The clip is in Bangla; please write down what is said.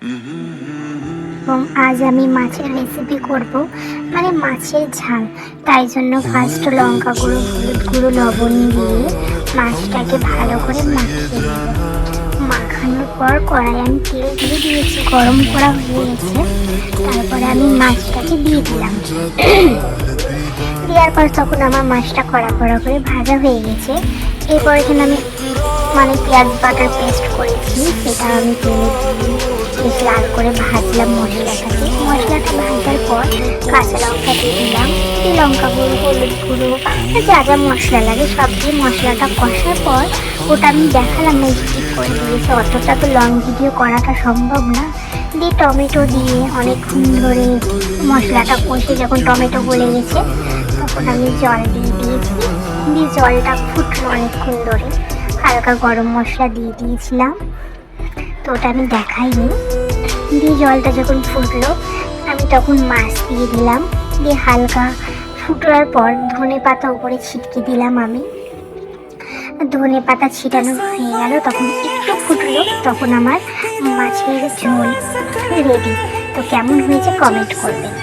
এবং আজ আমি মাছের রেসিপি করব, মানে মাছের ঝাল। তাই জন্য ফার্স্ট লঙ্কা গুঁড়ো, হলুদ গুঁড়ো, লবণ দিয়ে মাছটাকে ভালো করে মাখিয়ে নেব। মাখানোর পর কড়াই আমি তেল দিয়ে দিয়েছি, গরম করা হয়ে গেছে। তারপরে আমি মাছটাকে দিয়ে দিলাম। দেওয়ার পর তখন আমার মাছটা কড়া কড়া করে ভাজা হয়ে গেছে। এরপর এখানে আমি পেঁয়াজ বাটার পেস্ট করেছি, সেটা আমি তেলে দিয়ে বেশ লাল করে ভাজলাম মশলাটাকে। মশলাটা ভাজার পর কাঁচা লঙ্কা দিয়ে দিলাম, লঙ্কা গুঁড়ো, হলুদ গুঁড়ো, যা যা মশলা লাগে সব দিয়ে মশলাটা কষার পর ওটা আমি দেখালাম না, স্কিপ করে দিয়েছি, অতটা তো লং ভিডিও করাটা সম্ভব না। দিয়ে টমেটো দিয়ে অনেকক্ষণ ধরে মশলাটা কষে যখন টমেটো গলে গেছে তখন আমি জল দিয়ে দিয়েছি। দিয়ে জলটা ফুটলো অনেকক্ষণ ধরে, হালকা গরম মশলা দিয়ে দিয়েছিলাম, তো ওটা আমি দেখাইনি। দিয়ে জলটা যখন ফুটলো আমি তখন মাছ দিয়ে দিলাম। দিয়ে হালকা ফুটার পর ধনে পাতা উপরে ছিটকে দিলাম আমি। ধনে পাতা ছিটানো হয়ে গেল, তখন একটু ফুটলো, তখন আমার মাছের ঝোল রেডি। তো কেমন হয়েছে কমেন্ট করবেন।